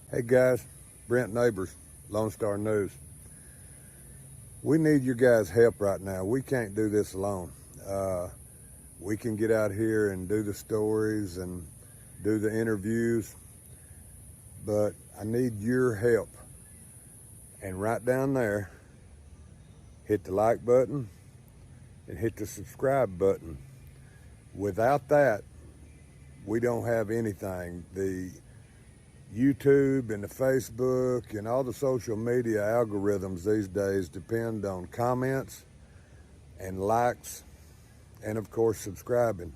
Hey guys, Brent Neighbors, Lone Star News. We need your guys' help right now. We can't do this alone. We can get out here and do the stories and do the interviews, but I need your help. And right down there, hit the like button and hit the subscribe button. Without that, we don't have anything. The YouTube and the Facebook and all the social media algorithms these days depend on comments and likes and of course subscribing.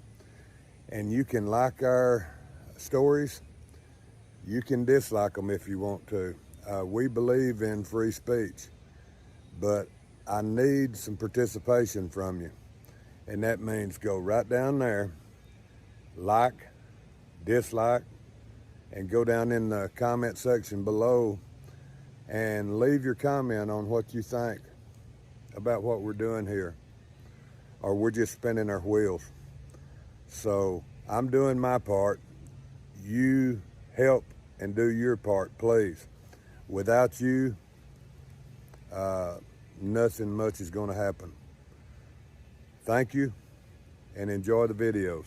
And you can like our stories, you can dislike them if you want to. We believe in free speech, but I need some participation from you. And that means go right down there, like, dislike, and go down in the comment section below and leave your comment on what you think about what we're doing here, or we're just spinning our wheels. So I'm doing my part. You help and do your part, please. Without you, nothing much is going to happen. Thank you and enjoy the videos.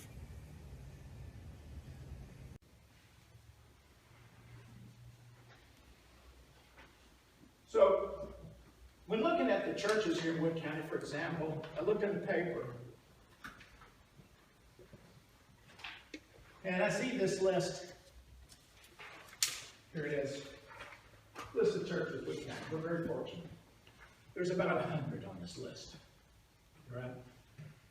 So, when looking at the churches here in Wood County, for example, I looked in the paper, and I see this list. Here it is. List of churches in Wood County. We're very fortunate. There's about 100 on this list, right?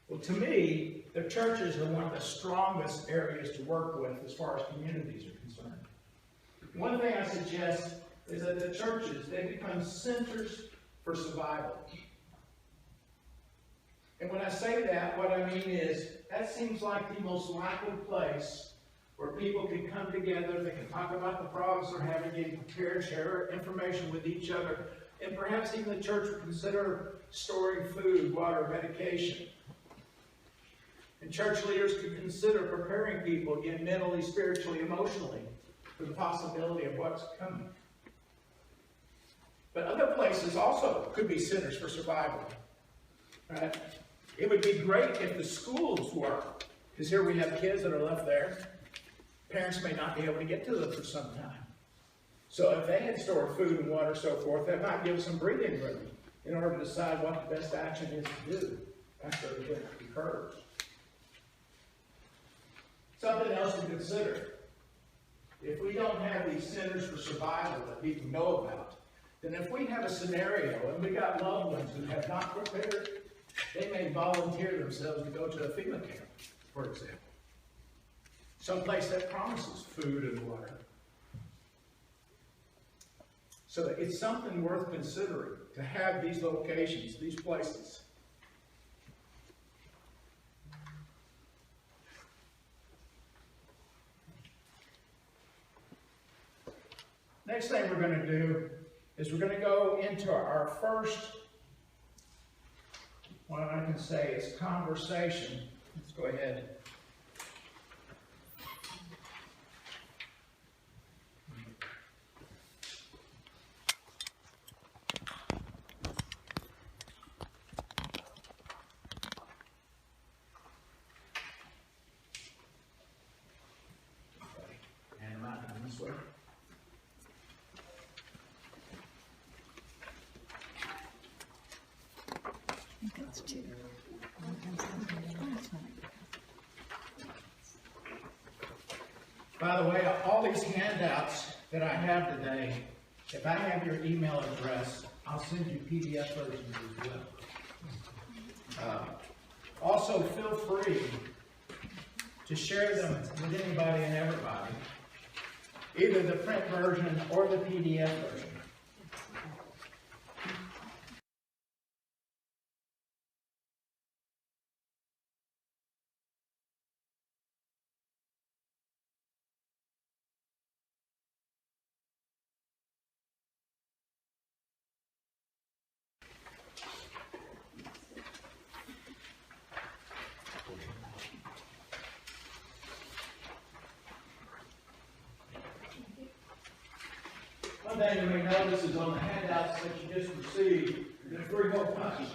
Well, to me, the churches are one of the strongest areas to work with as far as communities are concerned. One thing I suggest is that the churches, they become centers for survival. And when I say that, what I mean is, that seems like the most likely place where people can come together, they can talk about the problems they're having, get prepared, share information with each other, and perhaps even the church would consider storing food, water, medication. And church leaders could consider preparing people, again, mentally, spiritually, emotionally, for the possibility of what's coming. But other places also could be centers for survival, right? It would be great if the schools were, because here we have kids that are left there. Parents may not be able to get to them for some time. So if they had stored food and water, so forth, that might give some breathing room in order to decide what the best action is to do after the event occurs. Something else to consider. If we don't have these centers for survival that people know about, then if we have a scenario and we got loved ones who have not prepared, they may volunteer themselves to go to a FEMA camp, for example. Someplace that promises food and water. So it's something worth considering to have these locations, these places. Next thing we're going to do is we're going to go into our first, what I can say is conversation. Let's go ahead. And I'm not going this way. By the way, all these handouts that I have today, if I have your email address, I'll send you PDF versions as well. Also, feel free to share them with anybody and everybody, either the print version or the PDF version. One thing you may notice is on the handouts that you just received, there's 3 hole punches.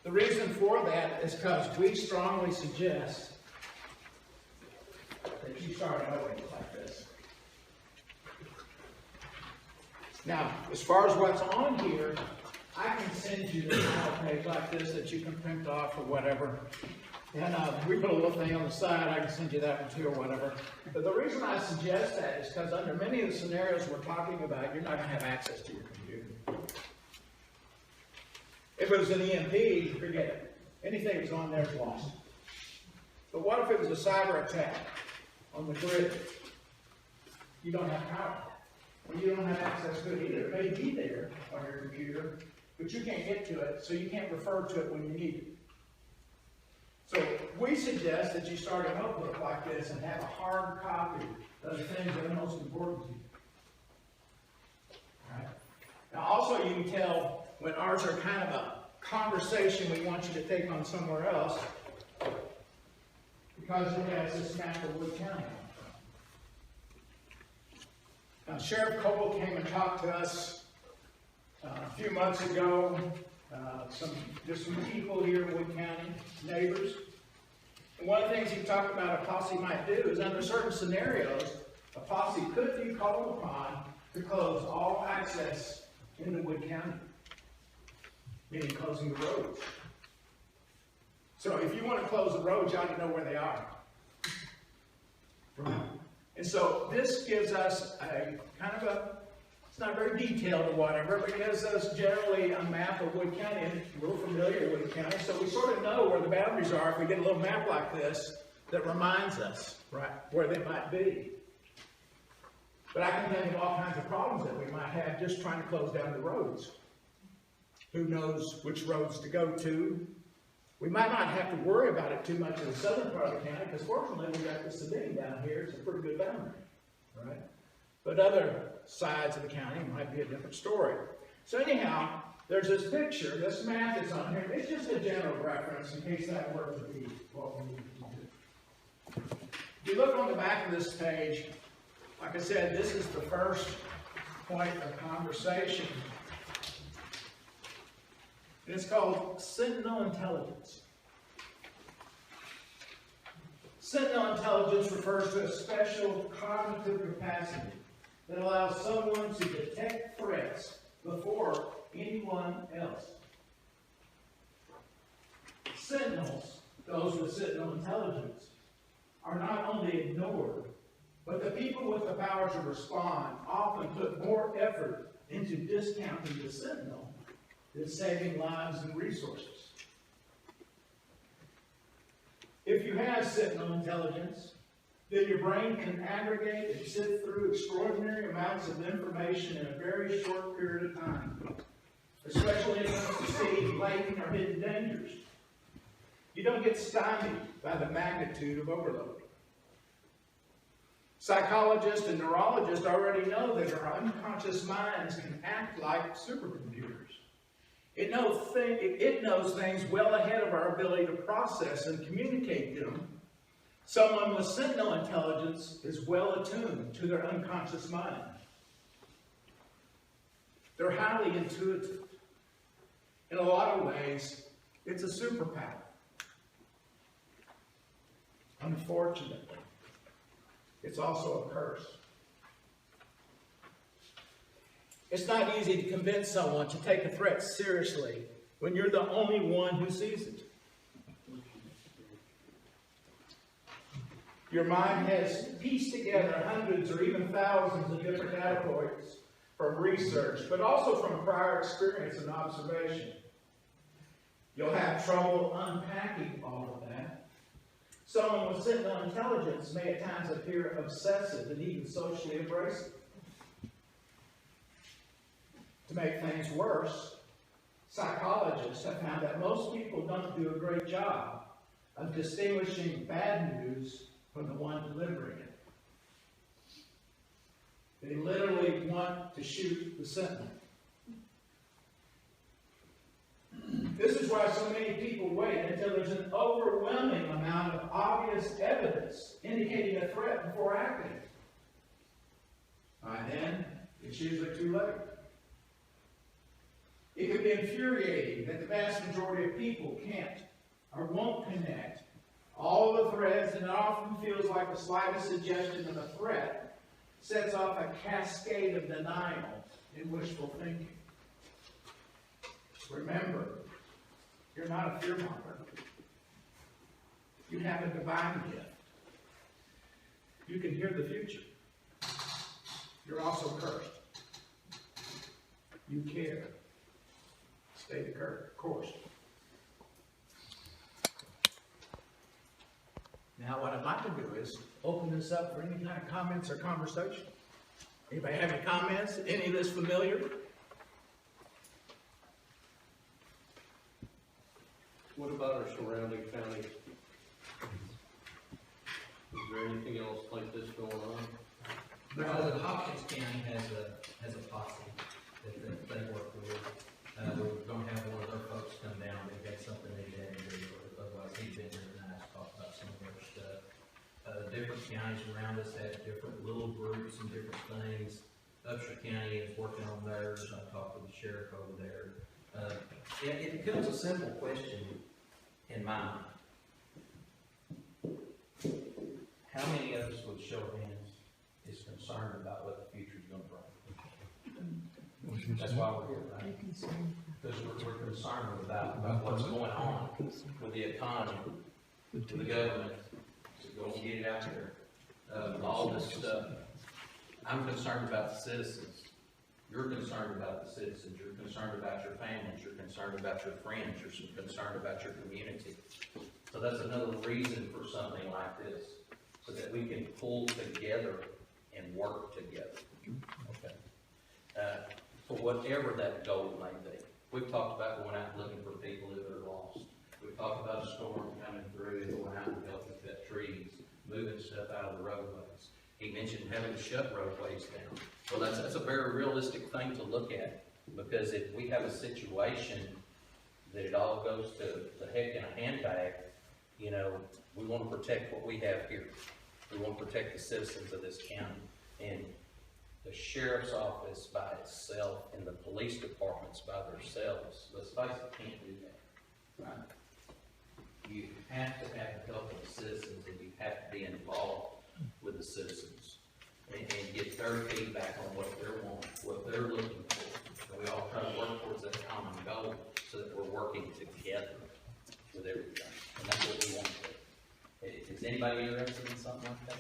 The reason for that is because we strongly suggest that you start over like this. Now, as far as what's on here, I can send you a page like this that you can print off or whatever. And we put a little thing on the side, I can send you that one too or whatever. But the reason I suggest that is because under many of the scenarios we're talking about, you're not going to have access to your computer. If it was an EMP, forget it. Anything that's on there is lost. But what if it was a cyber attack on the grid? You don't have power. Well, you don't have access to it either. It may be there on your computer, but you can't get to it, so you can't refer to it when you need it. So we suggest that you start a notebook like this and have a hard copy of the things that are most important to you. All right? Now also you can tell when ours are kind of a conversation we want you to take on somewhere else, because it has this map of Wood County. Now, Sheriff Cole came and talked to us a few months ago. There's some people here in Wood County, neighbors. And one of the things he talked about a posse might do is under certain scenarios, a posse could be called upon to close all access into Wood County, meaning closing the roads. So if you want to close the roads, you ought to know where they are. And so this gives us a kind of a, it's not very detailed or whatever, but it gives us generally a map of Wood County, and we're familiar with Wood County, so we sort of know where the boundaries are if we get a little map like this that reminds us, right, where they might be. But I can think of all kinds of problems that we might have just trying to close down the roads. Who knows which roads to go to? We might not have to worry about it too much in the southern part of the county, because fortunately we've got the Sabine down here. It's a pretty good boundary, right? But other sides of the county might be a different story. So anyhow, there's this picture, this map that's on here. It's just a general reference in case that were to be what we need to do. If you look on the back of this page, like I said, this is the first point of conversation. And it's called Sentinel Intelligence. Sentinel Intelligence refers to a special cognitive capacity that allows someone to detect threats before anyone else. Sentinels, those with Sentinel Intelligence, are not only ignored, but the people with the power to respond often put more effort into discounting the Sentinel than saving lives and resources. If you have Sentinel Intelligence, then your brain can aggregate and sift through extraordinary amounts of information in a very short period of time, especially enough to see latent or hidden dangers. You don't get stymied by the magnitude of overload. Psychologists and neurologists already know that our unconscious minds can act like supercomputers. It knows things well ahead of our ability to process and communicate them. Someone with Sentinel Intelligence is well attuned to their unconscious mind. They're highly intuitive. In a lot of ways, it's a superpower. Unfortunately, it's also a curse. It's not easy to convince someone to take a threat seriously when you're the only one who sees it. Your mind has pieced together hundreds or even thousands of different data points from research, but also from prior experience and observation. You'll have trouble unpacking all of that. Someone with Sentinel Intelligence may at times appear obsessive and even socially abrasive. To make things worse, psychologists have found that most people don't do a great job of distinguishing bad news from the one delivering it. They literally want to shoot the sentinel. This is why so many people wait until there's an overwhelming amount of obvious evidence indicating a threat before acting. By then, it's usually too late. It can be infuriating that the vast majority of people can't or won't connect all the threads, and it often feels like the slightest suggestion of a threat sets off a cascade of denial and wishful thinking. Remember, you're not a fearmonger. You have a divine gift. You can hear the future. You're also cursed. You care. Stay the course. Now, what I'd like to do is open this up for any kind of comments or conversation. Anybody have any comments? Any of this familiar? What about our surrounding counties? Is there anything else like this going on? Well, Hopkins County has a posse that they work with. We're gonna have one of their folks come down, they've got something they had to do, otherwise he's been here tonight to talk about some of their stuff. Different counties around us have different little groups and different things. Upshur County is working on theirs, I talked with the sheriff over there. It becomes a simple question in my mind. How many of us with show of hands is concerned about what the future's gonna bring? That's why we're here, right? Because we're concerned about what's going on with the economy, with the government, to go and get it out there, all this stuff. I'm concerned about the citizens. You're concerned about the citizens. You're concerned about your families. You're concerned about your friends. You're concerned about your community. So that's another reason for something like this, so that we can pull together and work together. Okay. For whatever that goal may be. We've talked about going out and looking for people that are lost. We've talked about a storm coming through and going out and helping cut trees, moving stuff out of the roadways. He mentioned having to shut roadways down. Well, that's a very realistic thing to look at, because if we have a situation that it all goes to the heck in a handbag, you know, we want to protect what we have here. We want to protect the citizens of this county. And the sheriff's office by itself and the police departments by themselves, let's face it, can't do that, right? You have to have the help of the citizens, and you have to be involved with the citizens and get their feedback on what they're wanting, what they're looking for. And we all try to work towards that common goal so that we're working together with everything. And that's what we want to do. Is anybody interested in something like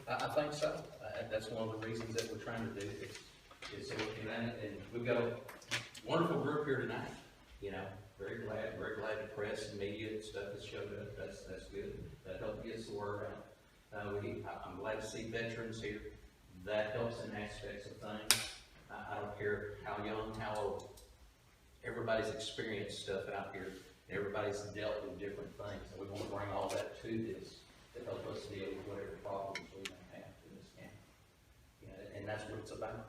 that? I think so. That's one of the reasons that we're trying to do this, is so we can, and we've got a wonderful group here tonight. You know, very glad the press and media and stuff has showed up. That's good. That helps get the word out. I'm glad to see veterans here. That helps in aspects of things. I don't care how young, how old. Everybody's experienced stuff out here. Everybody's dealt with different things, and we want to bring all that to this to help us deal with whatever problems we may have in this county. You know, and that's what it's about,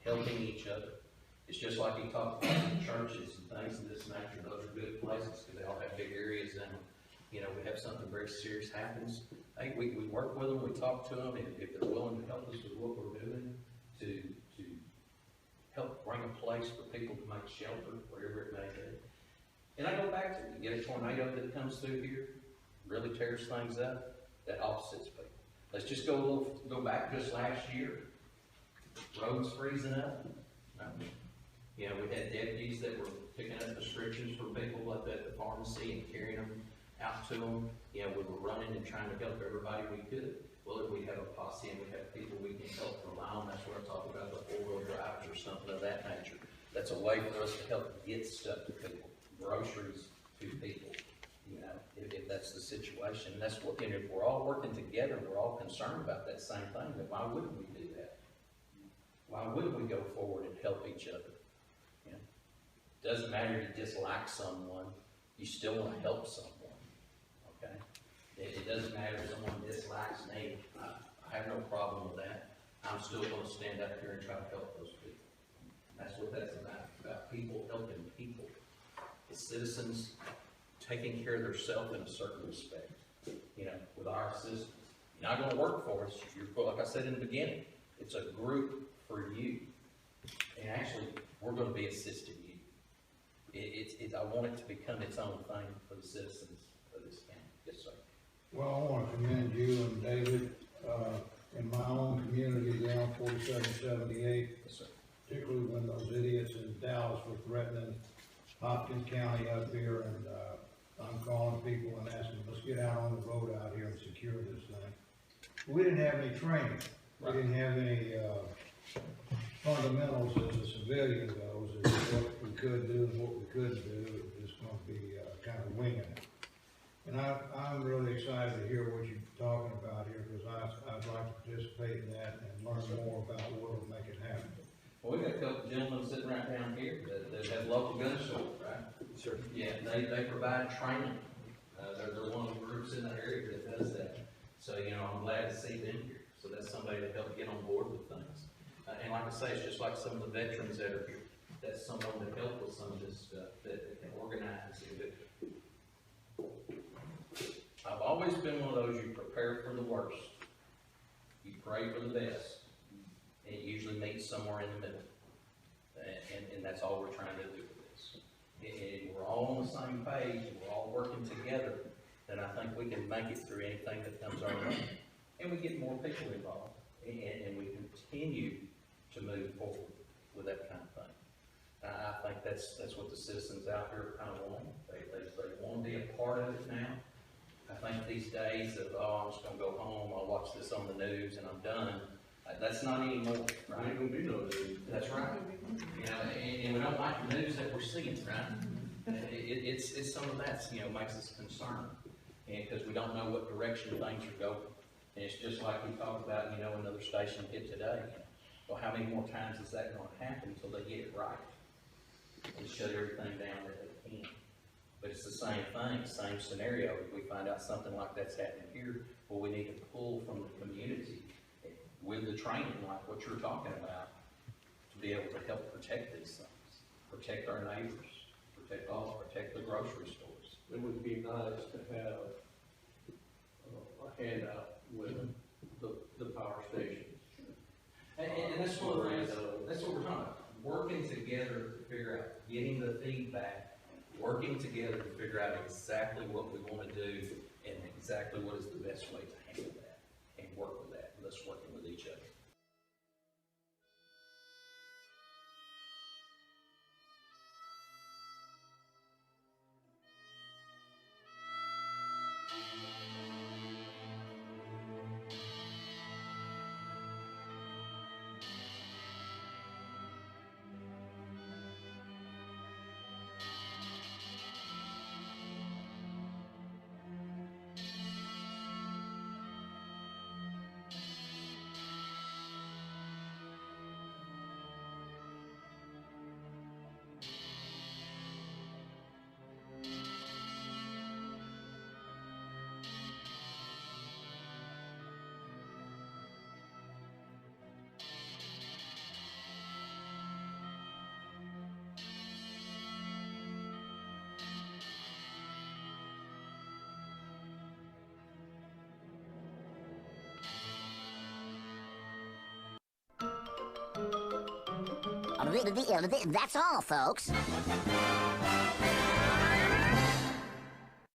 helping each other. It's just like he talked about in churches and things of this nature. Those are good places because they all have big areas in them. You know, we have something very serious happens. I think we work with them, we talk to them, if they're willing to help us with what we're doing, to help bring a place for people to make shelter, wherever it may be. And I go back to it. You get a tornado that comes through here, really tears things up, that offsets people. Let's just go back just last year. Roads freezing up. You know, we had deputies that were picking up prescriptions for people at the pharmacy and carrying them out to them. You know, we were running and trying to help everybody we could. Well, if we have a posse and we have people we can help rely on, that's what I'm talking about, the four-wheel drives or something of that nature. That's a way for us to help get stuff to people, groceries to people, you know, if that's the situation. And that's what, and if we're all working together, we're all concerned about that same thing, then why wouldn't we do that? Why wouldn't we go forward and help each other? You know, doesn't matter if you dislike someone, you still want to help someone, okay? It doesn't matter if someone dislikes me. I have no problem with that. I'm still going to stand up here and try to help those people. And that's what that's about people helping people. The citizens taking care of themselves in a certain respect, you know, with our assistance. You're not going to work for us. You're, like I said in the beginning, It's a group for you. And actually, we're gonna be assisting you. I want it to become its own thing for the citizens of this county. Yes, sir. Well, I want to commend you and David, in my own community down 4778, Yes, sir. particularly when those idiots in Dallas were threatening Hopkins County up here, and, I'm calling people and asking, let's get out on the road out here and secure this thing. We didn't have any training. We didn't have any, fundamentals as a civilian goes, as to what we could do and what we couldn't do. It was just gonna be, kind of winging it. And I'm really excited to hear what you're talking about here, because I'd like to participate in that and learn more about what will make it happen. Well, we got a couple gentlemen sitting right down here that have local gun shows, right? Sure. Yeah, they provide training. They're one of the groups in the area that does that. So, you know, I'm glad to see them here. So that's somebody to help get on board with things. And like I say, it's just like some of the veterans that are here. That's someone to help with some of this stuff, that can organize it. I've always been one of those, you prepare for the worst. You pray for the best. And it usually meets somewhere in the middle. And that's all we're trying to do with this. And we're all on the same page, and we're all working together, then I think we can make it through anything that comes our way. And we get more people involved, and we continue to move forward with that kind of thing. I think that's what the citizens out here kind of want. They want to be a part of it now. I think these days of, oh, I'm just gonna go home, I'll watch this on the news and I'm done. That's not anymore, right? Ain't gonna be no news. That's right. You know, and we don't like the news that we're seeing, right? It's some of that, you know, makes us concerned. And because we don't know what direction things are going. And it's just like we talked about, you know, another station hit today. Well, how many more times is that gonna happen until they get it right? And shut everything down that they can. But it's the same thing, same scenario. If we find out something like that's happening here, well, we need to pull from the community with the training, like what you're talking about, to be able to help protect these things, protect our neighbors, protect the grocery stores. It would be nice to have a handout with the power stations. And that's one of the things, that's what we're talking about, working together to figure out, getting the feedback, working together to figure out exactly what we want to do and exactly what is the best way to handle that and work with that, and us working with each other. That's all, folks.